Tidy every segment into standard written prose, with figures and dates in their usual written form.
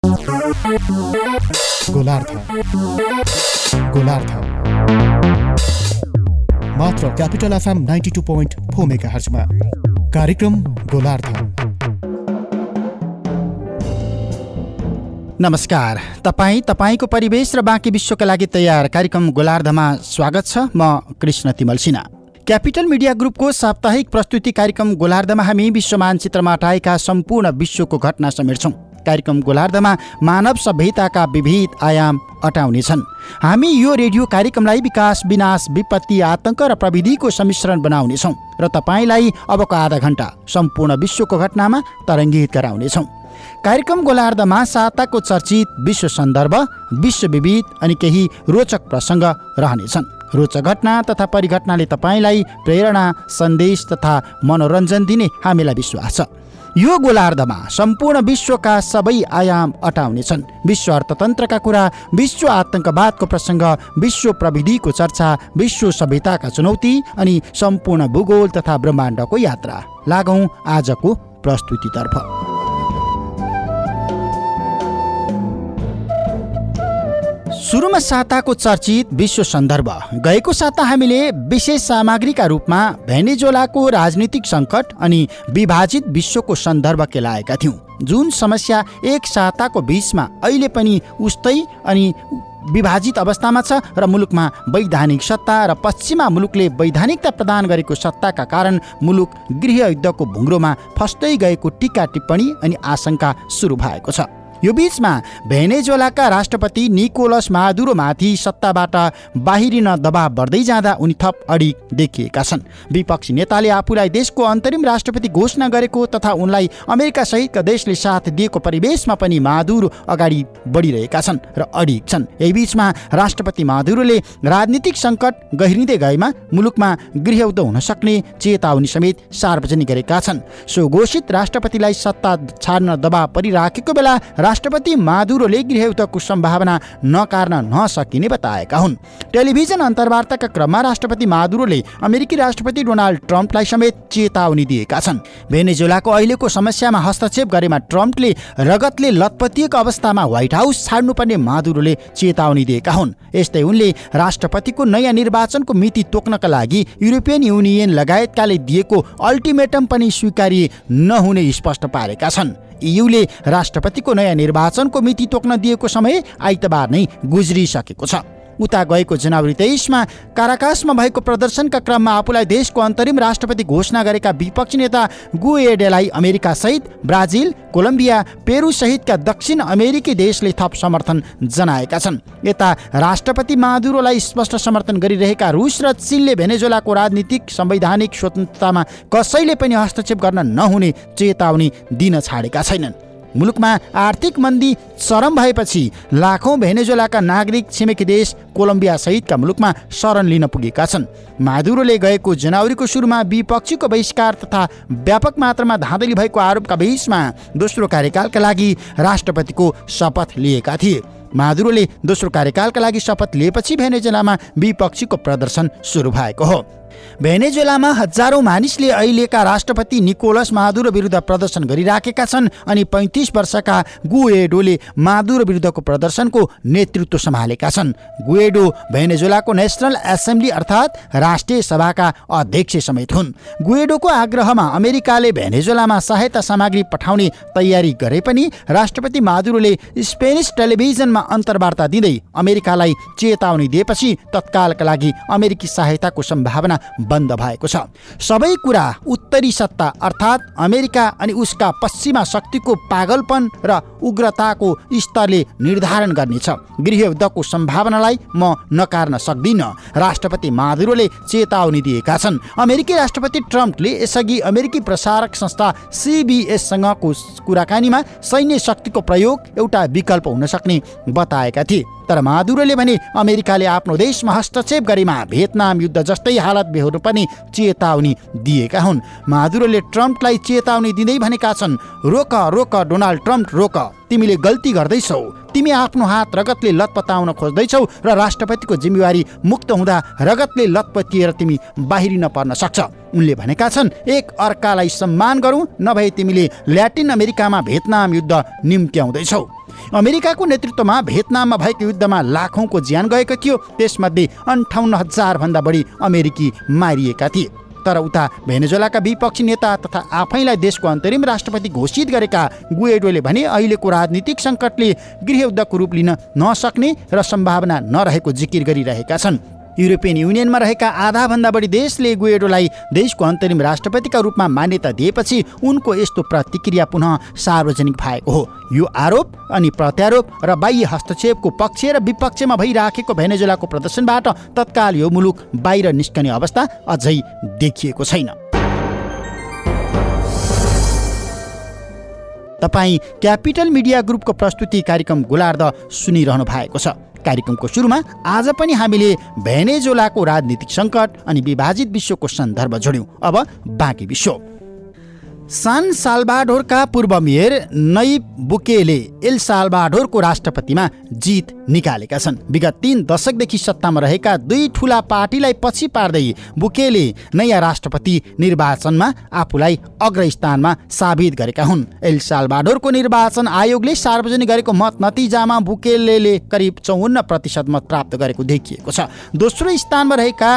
गोलार्ध मात्र capital FM 92.4 मेगाहर्जमा कार्यक्रम गोलार्ध। नमस्कार, तपाईको परिवेश र बाँकी विश्वका लागि तयार कार्यक्रम गोलार्धमा स्वागत छ। म कृष्ण तिमल सिन्हा। क्यापिटल मिडिया ग्रुपको साप्ताहिक प्रस्तुति कार्यक्रम गोलार्धमा हामी विश्व मानचित्रमा अटाएका सम्पूर्ण विश्वको घटना समेट्छौँ। कार्यक्रम गोलार्धमा मानव सभ्यताका विविध आयाम अटाउनेछन्। हामी यो रेडियो कार्यक्रमलाई विकास, विनाश, विपत्ति, आतंक र प्रविधिको सम्मिश्रण बनाउनेछौँ र तपाईँलाई अबको आधा घण्टा सम्पूर्ण विश्वको घटनामा तरङ्गित गराउनेछौँ। कार्यक्रम गोलार्धमा साताको चर्चित विश्व सन्दर्भ, विश्व विविध अनि केही रोचक प्रसङ्ग रहनेछन्। रोचक घटना तथा परिघटनाले तपाईँलाई प्रेरणा, सन्देश तथा मनोरञ्जन दिने हामीलाई विश्वास छ। यो गोलार्धमा सम्पूर्ण विश्वका सबै आयाम अटाउनेछन्। विश्व अर्थतन्त्रका कुरा, विश्व आतंकवादको प्रसङ्ग, विश्व प्रविधिको चर्चा, विश्व सभ्यताका चुनौती अनि सम्पूर्ण भूगोल तथा ब्रह्माण्डको यात्रा। लागौँ आजको प्रस्तुतितर्फ। सुरुमा साताको चर्चित विश्व सन्दर्भ। गएको साता हामीले विशेष सामग्रीका रूपमा भेनेजुएलाको राजनीतिक सङ्कट अनि विभाजित विश्वको सन्दर्भ केलाएका थियौँ। जुन समस्या एक साताको बीचमा अहिले पनि उस्तै अनि विभाजित अवस्थामा छ र मुलुकमा वैधानिक सत्ता र पश्चिमा मुलुकले वैधानिकता प्रदान गरेको सत्ताका कारण मुलुक गृहयुद्धको भुङ्ग्रोमा फस्दै गएको टीका टिप्पणी अनि आशंका सुरु भएको छ। यो बीचमा भेनेजुएलाका राष्ट्रपति निकोलस मादुरोमाथि सत्ताबाट बाहिरिन दबाव बढ्दै जाँदा उनी थप अडिग देखिएका छन्। विपक्षी नेताले आफूलाई देशको अन्तरिम राष्ट्रपति घोषणा गरेको तथा उनलाई अमेरिका सहितका देशले साथ दिएको परिवेशमा पनि मादुरो अगाडि बढिरहेका छन् र अडिग छन्। यही बीचमा राष्ट्रपति मादुरोले राजनीतिक सङ्कट गहिरिँदै गएमा मुलुकमा गृहयुद्ध हुन सक्ने चेतावनी समेत सार्वजनिक गरेका छन्। सो घोषित राष्ट्रपतिलाई सत्ता छाड्न दबाव परिराखेको बेला राष्ट्रपति मादुरोले गृहयुद्धको सम्भावना नकार्न नसकिने बताएका हुन्। टेलिभिजन अन्तर्वार्ताका क्रममा राष्ट्रपति मादुरोले अमेरिकी राष्ट्रपति डोनाल्ड ट्रम्पलाई समेत चेतावनी दिएका छन्। भेनेजुएलाको अहिलेको समस्यामा हस्तक्षेप गरेमा ट्रम्पले रगतले लतपतिएको अवस्थामा व्हाइट हाउस छाड्नुपर्ने मादुरोले चेतावनी दिएका हुन्। यस्तै उनले राष्ट्रपतिको नयाँ निर्वाचनको मिति तोक्नका लागि युरोपियन युनियन लगायतकाले दिएको अल्टिमेटम पनि स्वीकार्य नहुने स्पष्ट पारेका छन्। ईयूले राष्ट्रपतिको नयाँ निर्वाचनको मिति तोक्न दिएको समय आइतबार नै गुज्रिसकेको छ। उता गएको जनवरी 23मा काराकासमा भएको प्रदर्शनका क्रममा आफूलाई देशको अन्तरिम राष्ट्रपति घोषणा गरेका विपक्षी नेता गुएडोलाई अमेरिका सहित ब्राजिल, कोलम्बिया, पेरू सहितका दक्षिण अमेरिकी देशले थप समर्थन जनाएका छन्। यता राष्ट्रपति मादुरोलाई स्पष्ट समर्थन गरिरहेका रुस र चीनले भेनेजुएलाको राजनीतिक संवैधानिक स्वतन्त्रतामा कसैले पनि हस्तक्षेप गर्न नहुने चेतावनी दिन छाडेका छैनन्। मुलुकमा आर्थिक मन्दी चरम भएपछि लाखौं भेनेजुएलाका नागरिक छिमेकी देश कोलम्बिया सहितका मुलुकमा शरण लिन पुगेका छन्। मादुरोले गएको जनवरीको सुरुमा विपक्षीको बहिष्कार तथा व्यापक मात्रामा धाँधली भएको आरोपका बीचमा दोस्रो कार्यकालका लागि राष्ट्रपतिको शपथ लिएका थिए। मादुरोले दोस्रो कार्यकालका लागि शपथ लिएपछि भेनेजुएलामा विपक्षीको प्रदर्शन सुरु भएको हो। भेनेजुएलामा हजारौं मानिसले अहिलेका राष्ट्रपति निकोलस मादुरो विरुद्ध प्रदर्शन गरिराखेका छन् अनि 35 वर्षका गुएडोले मादुरो विरुद्धको प्रदर्शनको नेतृत्व सम्हालेका छन्। गुएडो भेनेजुएलाको नेशनल एसेम्ब्ली अर्थात् राष्ट्रिय सभाका अध्यक्ष समेत हुन्। गुएडोको आग्रहमा अमेरिकाले भेनेजुएलामा सहायता सामग्री पठाउने तयारी गरे पनि राष्ट्रपति मादुरोले स्पेनिस टेलिभिजनमा अन्तर्वार्ता दिँदै अमेरिकालाई चेतावनी दिएपछि तत्कालका लागि अमेरिकी सहायताको सम्भावना बन्द भएको छ। सबै कुरा उत्तरी सत्ता अर्थात् अमेरिका अनि उसका पश्चिमा शक्तिको पागलपन र उग्रताको स्तरले निर्धारण गर्नेछ। गृहयुद्धको सम्भावनालाई म नकार्न सक्दिन, राष्ट्रपति मादुरोले चेतावनी दिएका छन्। अमेरिकी राष्ट्रपति ट्रम्पले यसअघि अमेरिकी प्रसारक संस्था CBSसँगको कुराकानीमा सैन्य शक्तिको प्रयोग एउटा विकल्प हुन सक्ने बताएका थिए। तर मादुरोले भने अमेरिकाले आफ्नो देशमा हस्तक्षेप गरेमा भियतनाम युद्ध जस्तै हालत बेहोर्नु पनि चेतावनी दिएका हुन्। मादुरोले ट्रम्पलाई चेतावनी दिँदै भनेका छन्, रोक रोक डोनाल्ड ट्रम्प रोक, तिमीले गल्ती गर्दैछौ, तिमी आफ्नो हात रगतले लतपताउन खोज्दैछौ र राष्ट्रपतिको जिम्मेवारी मुक्त हुँदा रगतले लतपतिएर तिमी बाहिरिन पर्न सक्छ। उनले भनेका छन्, एक अर्कालाई सम्मान गरौँ, नभए तिमीले ल्याटिन अमेरिकामा भियतनाम युद्ध निम्त्याउँदैछौ। अमेरिकाको नेतृत्वमा भियतनाममा भएको युद्धमा लाखौंको ज्यान गएको थियो। त्यसमध्ये 58,000 भन्दा बढी अमेरिकी मारिएका थिए। तर उता भेनेजुएलाका विपक्षी नेता तथा आफैलाई देशको अन्तरिम राष्ट्रपति घोषित गरेका गुएडोले भने अहिलेको राजनीतिक सङ्कटले गृहयुद्धको रूप लिन नसक्ने र सम्भावना नरहेको जिकिर गरिरहेका छन्। युरोपियन युनियनमा रहेका आधाभन्दा बढी देशले गुएडोलाई देशको अन्तरिम राष्ट्रपतिका रूपमा मान्यता दिएपछि उनको यस्तो प्रतिक्रिया पुनः सार्वजनिक भएको हो। यो आरोप अनि प्रत्यारोप र बाह्य हस्तक्षेपको पक्ष र विपक्षमा भइराखेको भेनेजुएलाको प्रदर्शनबाट तत्काल यो मुलुक बाहिर निस्कने अवस्था अझै देखिएको छैन। तपाईँ क्यापिटल मिडिया ग्रुपको प्रस्तुति कार्यक्रम गोलार्ध सुनिरहनु भएको छ। कार्यक्रमको सुरुमा आज पनि हामीले भेनेजुएलाको राजनीतिक सङ्कट अनि विभाजित विश्वको सन्दर्भ जोड्यौँ। अब बाँकी विश्व। सान साल्भाडोरका पूर्व मेयर नयीब बुकेले एल साल्भाडोरको राष्ट्रपतिमा जित निकालेका छन्। विगत 3 दशकदेखि सत्तामा रहेका दुई ठूला पार्टीलाई पछि पार्दै बुकेले नयाँ राष्ट्रपति निर्वाचनमा आफूलाई अग्रस्थानमा साबित गरेका हुन्। एल साल्भाडोरको निर्वाचन आयोगले सार्वजनिक गरेको मत नतिजामा बुकेले करिब 54% मत प्राप्त गरेको देखिएको छ। दोस्रो स्थानमा रहेका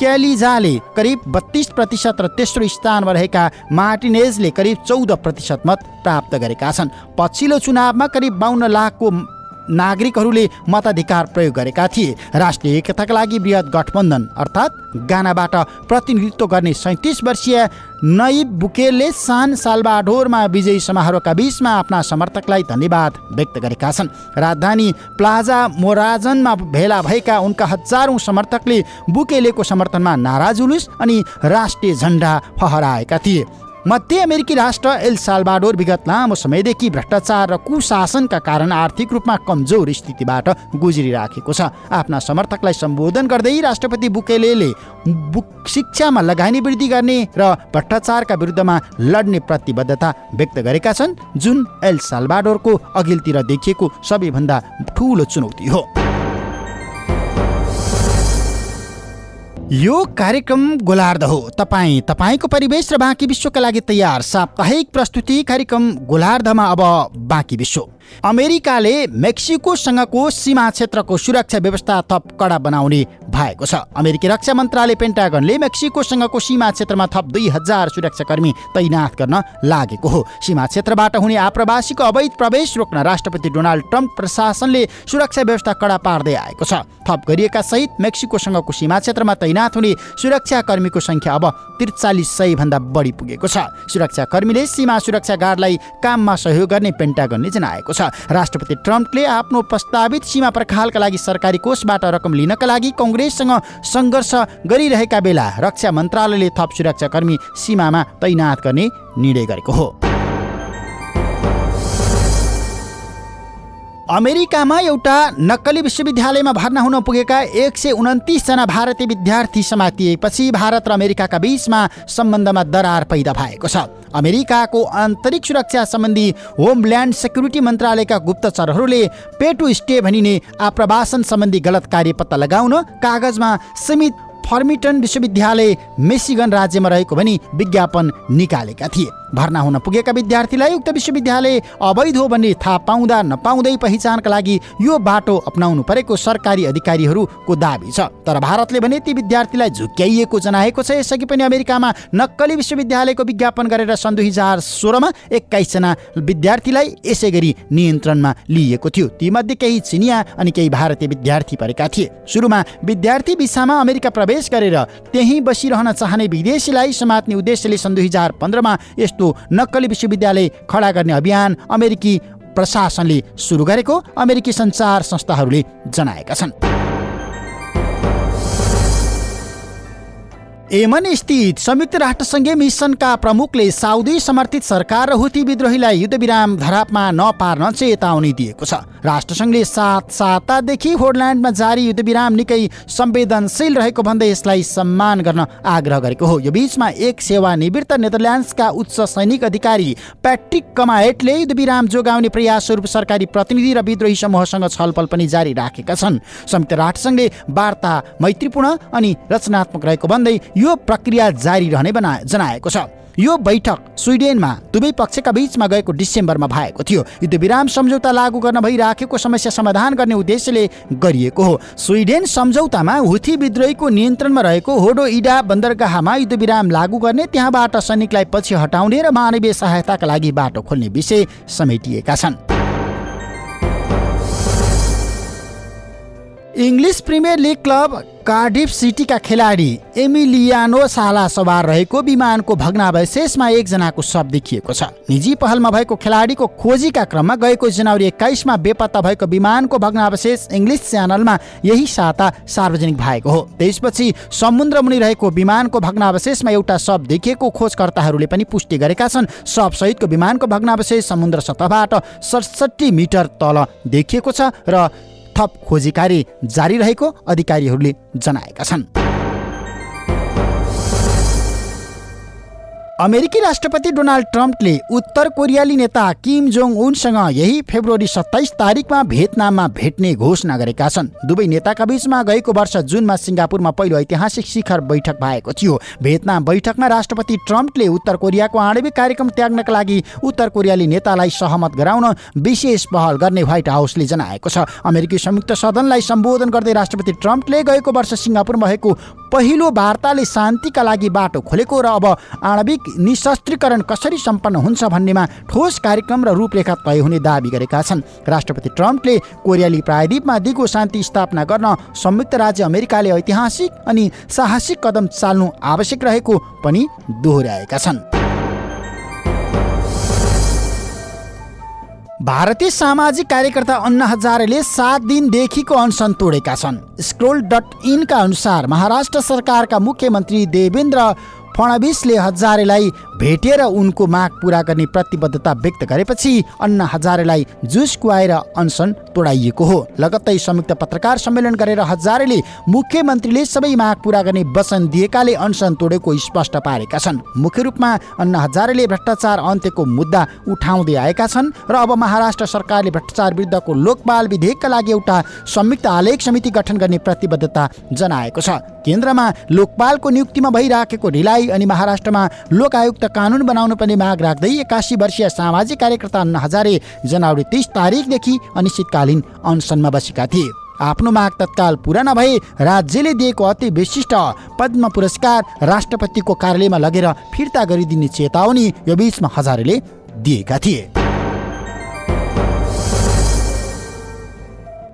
क्यालिजाले करिब 32% र तेस्रो स्थानमा रहेका मार्टिनेजले करिब 14% मत प्राप्त गरेका छन्। पछिल्लो चुनावमा करिब 52 लाखको नागरिकहरूले मताधिकार प्रयोग गरेका थिए। राष्ट्रिय एकताका लागि बृहत गठबन्धन अर्थात् गानाबाट प्रतिनिधित्व गर्ने 37 वर्षीय नयीब बुकेलले सान साल्भाडोरमा विजयी समारोहका बीचमा आफ्ना समर्थकलाई धन्यवाद व्यक्त गरेका छन्। राजधानी प्लाजा मोराजनमा भेला भएका उनका हजारौं समर्थकले बुकेलेको समर्थनमा नारा जुलुस अनि राष्ट्रिय झण्डा फहराएका थिए। मध्य अमेरिकी राष्ट्र एल साल्भाडोर विगत लामो समयदेखि भ्रष्टाचार र कुशासनका कारण आर्थिक रूपमा कमजोर स्थितिबाट गुज्रिराखेको छ। आफ्ना समर्थकलाई सम्बोधन गर्दै राष्ट्रपति बुकेलेले शिक्षामा लगानी वृद्धि गर्ने र भ्रष्टाचारका विरुद्धमा लड्ने प्रतिबद्धता व्यक्त गरेका छन्, जुन एल साल्भाडोरको अघिल्तिर देखिएको सबैभन्दा ठूलो चुनौती हो। यो कार्यक्रम गोलार्ध हो। तपाईको परिवेश र बाँकी विश्वका लागि तयार साप्ताहिक प्रस्तुति कार्यक्रम गोलार्धमा अब बाँकी विश्व। अमेरिकाले मेक्सिकोसँगको सीमा क्षेत्रको सुरक्षा व्यवस्था थप कडा बनाउने भएको छ। अमेरिकी रक्षा मन्त्रालय पेन्टागनले मेक्सिकोसँगको सीमा क्षेत्रमा थप 2000 सुरक्षाकर्मी तैनाथ गर्न लागेको हो। सीमा क्षेत्रबाट हुने आप्रवासीको अवैध प्रवेश रोक्न राष्ट्रपति डोनाल्ड ट्रम्प प्रशासनले सुरक्षा व्यवस्था कडा पार्दै आएको छ। थप गरिएका सहित मेक्सिकोसँगको सीमा क्षेत्रमा तैनाथ हुने सुरक्षाकर्मीको संख्या अब 4300 भन्दा बढी पुगेको छ। सुरक्षाकर्मीले सीमा सुरक्षा गार्डलाई काममा सहयोग गर्ने पेन्टागनले जनाएको छ। राष्ट्रपति ट्रम्पले आफ्नो प्रस्तावित सीमा प्रखालका लागि सरकारी कोषबाट रकम लिनका लागि कांग्रेससँग सङ्घर्ष गरिरहेका बेला रक्षा मन्त्रालयले थप सुरक्षाकर्मी सीमामा तैनात गर्ने निर्णय गरेको हो। अमेरिकामा एउटा नक्कली विश्वविद्यालयमा भर्ना हुन पुगेका 129 जना भारतीय विद्यार्थी समातिएपछि भारत र अमेरिकाका बीचमा सम्बन्धमा दरार पैदा भएको छ। अमेरिकाको आन्तरिक सुरक्षा सम्बन्धी होमल्यान्ड सेक्युरिटी मन्त्रालयका गुप्तचरहरूले पे टु स्टे भनिने आप्रवासन सम्बन्धी गलत कार्य पत्ता लगाउन कागजमा सीमित फर्मिटन विश्वविद्यालय मिशिगन राज्यमा रहेको भनी विज्ञापन निकालेका थिए। भर्ना हुन पुगेका विद्यार्थीलाई उक्त विश्वविद्यालय अवैध हो भन्ने थाहा पाउँदा नपाउँदै पहिचानका लागि यो बाटो अपनाउनु परेको सरकारी अधिकारीहरूको दाबी छ। तर भारतले भने ती विद्यार्थीलाई झुक्याइएको जनाएको छ। यसअघि पनि अमेरिकामा नक्कली विश्वविद्यालयको विज्ञापन गरेर सन् 2016मा 21 जना विद्यार्थीलाई यसै गरी नियन्त्रणमा लिएको थियो। तीमध्ये केही चिनिया अनि केही भारतीय विद्यार्थी परेका थिए। सुरुमा विद्यार्थी भिसामा अमेरिका प्रवेश गरेर त्यहीँ बसिरहन चाहने विदेशीलाई समात्ने उद्देश्यले सन् 2015मा यस्तो नक्कली विश्वविद्यालय खडा गर्ने अभियान अमेरिकी प्रशासनले सुरु गरेको अमेरिकी सञ्चार संस्थाहरूले जनाएका छन्। यमन स्थित संयुक्त राष्ट्रसङ्घीय मिसनका प्रमुखले साउदी समर्थित सरकार र हुती विद्रोहीलाई युद्धविराम धरापमा नपार्न चेतावनी दिएको छ। राष्ट्रसङ्घले 7 सातादेखि होडल्यान्डमा जारी युद्धविराम निकै संवेदनशील रहेको भन्दै यसलाई सम्मान गर्न आग्रह गरेको हो। यो बीचमा एक सेवानिवृत्त नेदरल्यान्ड्सका उच्च सैनिक अधिकारी प्याट्रिक कमाएटले युद्धविराम जोगाउने प्रयास स्वरूप सरकारी प्रतिनिधि र विद्रोही समूहसँग छलफल पनि जारी राखेका छन्। संयुक्त राष्ट्रसङ्घले वार्ता मैत्रीपूर्ण अनि रचनात्मक रहेको भन्दै यो प्रक्रिया जारी रहने जनाएको छ। यो बैठक स्विडेनमा दुवै पक्षका बीचमा गएको डिसेम्बरमा भएको थियो। युद्धविराम सम्झौता लागू गर्न भइराखेको समस्या समाधान गर्ने उद्देश्यले गरिएको हो। स्विडेन सम्झौतामा हुथी विद्रोहीको नियन्त्रणमा रहेको होडोइडा बन्दरगाहमा युद्धविराम लागू गर्ने, त्यहाँबाट सैनिकलाई पछि हटाउने र मानवीय सहायताका लागि बाटो खोल्ने विषय समेटिएका छन्। English premier league club Cardiff सिटीका खेलाडी एमिलियानो साला सवार रहेको विमानको भग्नावशेषमा एकजनाको शव देखिएको छ। निजी पहलमा भएको खेलाडीको खोजीका क्रममा गएको जनवरी 21मा बेपत्ता भएको विमानको भग्नावशेष इङ्ग्लिस च्यानलमा यही साता सार्वजनिक भएको हो। त्यसपछि समुद्र मुनि रहेको विमानको भग्नावशेषमा एउटा शव देखिएको खोजकर्ताहरूले पनि पुष्टि गरेका छन्। शवसहितको विमानको भग्नावशेष समुद्र सतहबाट 67 मिटर तल देखिएको छ र थप खोजी कार्य जारी रहेको अधिकारीहरूले जनाएका छन्। अमेरिकी राष्ट्रपति डोनाल्ड ट्रम्पले उत्तर कोरियाली नेता किम जोङ उनसँग यही फेब्रुअरी 27 तारिकमा भियतनाममा भेट्ने घोषणा गरेका छन्। दुवै नेताका बीचमा गएको वर्ष जुनमा सिङ्गापुरमा पहिलो ऐतिहासिक शिखर बैठक भएको थियो। भियतनाम बैठकमा राष्ट्रपति ट्रम्पले उत्तर कोरियाको आणविक कार्यक्रम त्याग्नका लागि उत्तर कोरियाली नेतालाई सहमत गराउन विशेष पहल गर्ने व्हाइट हाउसले जनाएको छ। अमेरिकी संयुक्त सदनलाई सम्बोधन गर्दै राष्ट्रपति ट्रम्पले गएको वर्ष सिङ्गापुरमा भएको पहिलो वार्ताले शान्तिका लागि बाटो खोलेको र अब आणविक निशस्त्रीकरण कसरी सम्पन्न हुन्छ भन्नेमा ठोस कार्यक्रम र रूपरेखा तय हुने दावी गरेका छन्। राष्ट्रपति ट्रम्पले कोरियाली प्रायद्वीपमा दिगो शान्ति स्थापना गर्न संयुक्त राज्य अमेरिकाले ऐतिहासिक अनि साहसिक कदम चाल्नु आवश्यक रहेको पनि दोहोर्याएका छन्। भारतीय सामाजिक कार्यकर्ता अन्ना हजारेले 7 दिनदेखिको अनसन तोडेका छन्। scroll.in का अनुसार महाराष्ट्र सरकारका मुख्यमन्त्री देवेन्द्र फडणवीसले हजारेलाई भेटेर उनको माग पूरा गर्ने प्रतिबद्धता व्यक्त गरेपछि अन्ना हजारेलाई जुस खुवाएर अनसन तोडाइएको हो। लगत्तै संयुक्त पत्रकार सम्मेलन गरेर हजारेले मुख्यमन्त्रीले सबै माग पूरा गर्ने वचन दिएकाले अनसन तोडेको स्पष्ट पारेका छन्। मुख्य रूपमा अन्ना हजारेले भ्रष्टाचार अन्त्यको मुद्दा उठाउँदै आएका छन् र अब महाराष्ट्र सरकारले भ्रष्टाचार विरुद्धको लोकपाल विधेयकका लागि एउटा संयुक्त आलेख समिति गठन गर्ने प्रतिबद्धता जनाएको छ। केन्द्रमा लोकपालको नियुक्तिमा भइराखेको ढिलाइ अनि महाराष्ट्रमा लोकायुक्त कानुन बनाउनु पर्ने माग राख्दै 81 वर्षीय सामाजिक कार्यकर्ता अन्ना हजारे जनवरी 30 तारिकदेखि अनिश्चितकालीन अनसनमा बसेका थिए। आफ्नो माग तत्काल पूरा नभए राज्यले दिएको अति विशिष्ट पद्म पुरस्कार राष्ट्रपतिको कार्यालयमा लगेर फिर्ता गरिदिने चेतावनी यो बीचमा हजारेले दिएका थिए।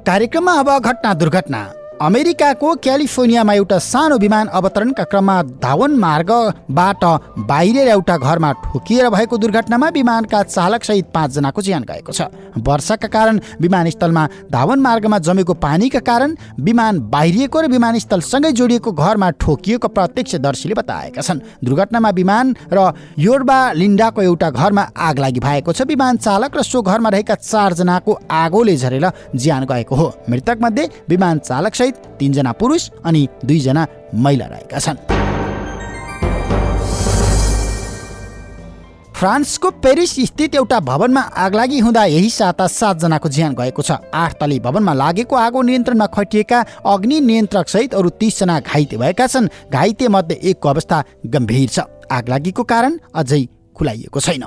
कार्यक्रममा अब घटना दुर्घटना। अमेरिकाको क्यालिफोर्नियामा एउटा सानो विमान अवतरणका क्रममा धावन मार्गबाट बाहिर एउटा घरमा ठोकिएर भएको दुर्घटनामा विमानका चालक सहित 5 जनाको ज्यान गएको छ। वर्षाका कारण विमानस्थलमा धावन मार्गमा जमेको पानीका कारण विमान बाहिरिएको र विमानस्थलसँगै जोडिएको घरमा ठोकिएको प्रत्यक्षदर्शीले बताएका छन्। दुर्घटनामा विमान र योर्बा लिन्डाको एउटा घरमा आग लागि भएको छ। विमान चालक र सो घरमा रहेका 4 जनाको आगोले झरेर ज्यान गएको हो। मृतक मध्ये विमान चालक 3 जना पुरुष अनि 2 जना महिला रहेका छन्। फ्रान्सको पेरिस स्थित एउटा भवनमा आगलागी हुँदा यही साता 7 जनाको ज्यान गएको छ। 8 तले भवनमा लागेको आगो नियन्त्रणमा खटिएका अग्नि नियन्त्रक सहित अरू 30 जना घाइते भएका छन्। घाइते मध्ये एकको अवस्था गम्भीर छ। आगलागीको कारण अझै खुलाइएको छैन।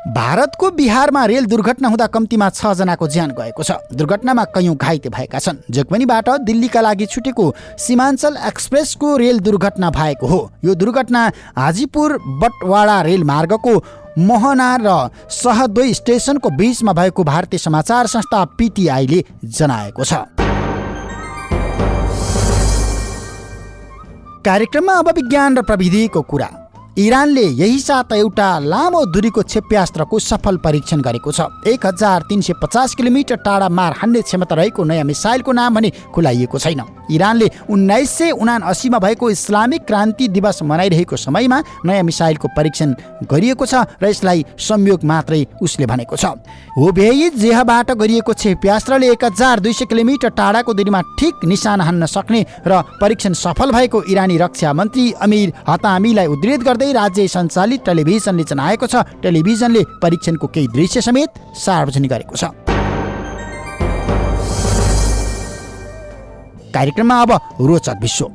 भारतको बिहारमा रेल दुर्घटना हुँदा कम्तीमा 6 जनाको ज्यान गएको छ। दुर्घटनामा कयौं घाइते भएका छन्। जोगबनीबाट दिल्लीका लागि छुटेको सीमाञ्चल एक्सप्रेसको रेल दुर्घटना भएको हो। यो दुर्घटना हाजीपुर बटवाडा रेल मार्गको मोहना र सहदोई स्टेसनको बीचमा भएको भारतीय समाचार संस्था पीटीआईले जनाएको छ। कार्यक्रममा अब विज्ञान र प्रविधिको कुरा। इरानले यही साथ एउटा लामो दूरीको क्षेप्यास्त्रको सफल परीक्षण गरेको छ। 1350 किलोमिटर टाढा मार हान्ने क्षमता रहेको नयाँ मिसाइलको नाम भने खुलाइएको छैन। इरानले 1979 मा भएको इस्लामिक क्रान्ति दिवस मनाइरहेको समयमा नयाँ मिसाइलको परीक्षण गरिएको छ र यसलाई संयोग मात्रै उसले भनेको छ। हुबेई जेहबाट गरिएको क्षेप्यास्त्रले 1200 किलोमिटर टाढाको दूरीमा ठिक निशाना हान्न सक्ने र परीक्षण सफल भएको इरानी रक्षा मन्त्री अमीर हतामीलाई उद्धृत गर्दै राज्य सञ्चालित टेलिभिजनले जनाएको छ। टेलिभिजनले परीक्षणको केही दृश्य समेत सार्वजनिक गरेको छ। कार्यक्रममा अब रोचक विश्व।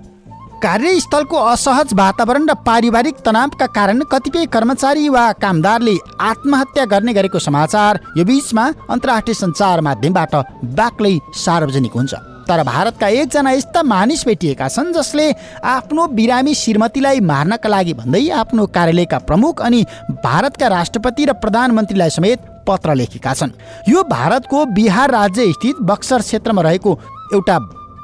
कार्यस्थलको असहज वातावरण र पारिवारिक तनावका कारण कतिपय कर्मचारी वा कामदारले आत्महत्या गर्ने गरेको समाचार यो बीचमा अन्तर्राष्ट्रिय सञ्चार माध्यमबाट बाक्लै सार्वजनिक हुन्छ। तर भारतका एकजना यस्ता मानिस भेटिएका छन् जसले आफ्नो बिरामी श्रीमतीलाई मार्नका लागि भन्दै आफ्नो कार्यालयका प्रमुख अनि भारतका राष्ट्रपति र प्रधानमन्त्रीलाई समेत पत्र लेखेका छन्। यो भारतको बिहार राज्य स्थित बक्सर क्षेत्रमा रहेको एउटा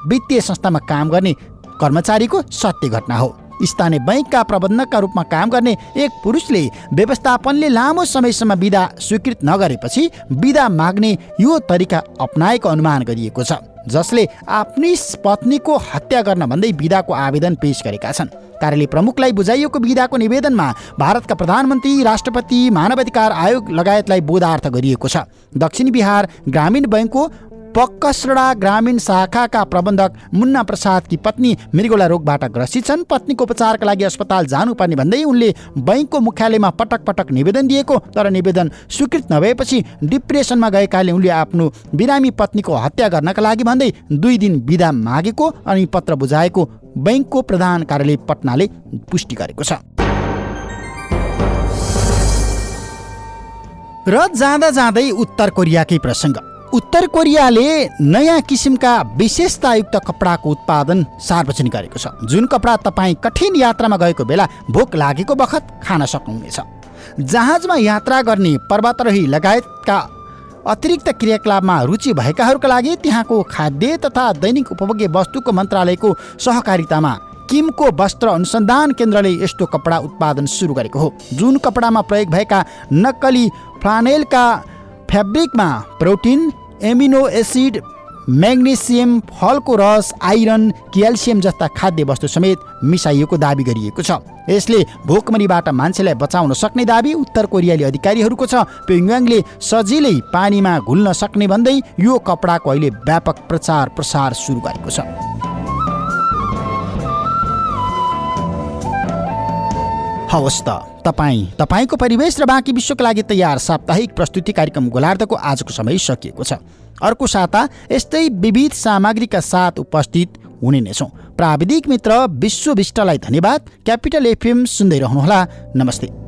वित्तीय संस्थामा काम गर्ने कर्मचारीको सत्य घटना हो। स्थानीय बैंकका प्रबन्धकका रूपमा काम गर्ने एक पुरुषले व्यवस्थापनले लामो समयसम्म बिदा स्वीकृत नगरेपछि बिदा माग्ने यो तरिका अपनाएको अनुमान गरिएको छ, जसले आफ्नी पत्नीको हत्या गर्न भन्दै बिदाको आवेदन पेश गरेका छन्। कार्यालय प्रमुखलाई बुझाइएको बिदाको निवेदनमा भारतका प्रधानमन्त्री, राष्ट्रपति, मानवाधिकार आयोग लगायतलाई बोधार्थ गरिएको छ। दक्षिणी बिहार ग्रामीण बैंकको पक्कसडा ग्रामीण शाखाका प्रबन्धक मुन्ना प्रसादकी पत्नी मृगौला रोगबाट ग्रसित छन्। पत्नीको उपचारका लागि अस्पताल जानुपर्ने भन्दै उनले बैंकको मुख्यालयमा पटक पटक निवेदन दिएको, तर निवेदन स्वीकृत नभएपछि डिप्रेसनमा गएकाले उनले आफ्नो बिरामी पत्नीको हत्या गर्नका लागि भन्दै 2 दिन बिदा मागेको अनि पत्र बुझाएको बैंकको प्रधान कार्यालय पटनाले पुष्टि गरेको छ। र जाँदा जाँदै उत्तर कोरियाकै प्रसङ्ग। उत्तर कोरियाले नयाँ किसिमका विशेषतायुक्त कपडाको उत्पादन सार्वजनिक गरेको छ, जुन कपडा तपाईँ कठिन यात्रामा गएको बेला भोक लागेको बखत खान सक्नुहुनेछ। जहाजमा यात्रा गर्ने पर्वतारोही लगायतका अतिरिक्त क्रियाकलापमा रुचि भएकाहरूका लागि त्यहाँको खाद्य तथा दैनिक उपभोग्य वस्तुको मन्त्रालयको सहकारितामा किमको वस्त्र अनुसन्धान केन्द्रले यस्तो कपडा उत्पादन सुरु गरेको हो, जुन कपडामा प्रयोग भएका नक्कली फ्लानेलका फेब्रिकमा प्रोटिन, एमिनो एसिड, म्याग्नेसियम, फलको रस, आइरन, क्याल्सियम जस्ता खाद्य वस्तु समेत मिसाइएको दाबी गरिएको छ। यसले भोकमरीबाट मान्छेलाई बचाउन सक्ने दाबी उत्तर कोरियाली अधिकारीहरूको छ। प्योङयाङले सजिलै पानीमा घुल्न सक्ने भन्दै यो कपडाको अहिले व्यापक प्रचार प्रसार सुरु गरेको छ। हवस् त, तपाईँको परिवेश र बाँकी विश्वको लागि तयार साप्ताहिक प्रस्तुति कार्यक्रम गोलार्धको आजको समय सकिएको छ। अर्को साता यस्तै विविध सामग्रीका साथ उपस्थित हुने नै छौँ। प्राविधिक मित्र विश्व विष्टलाई धन्यवाद। क्यापिटल एफएम सुन्दै रहनुहोला। नमस्ते।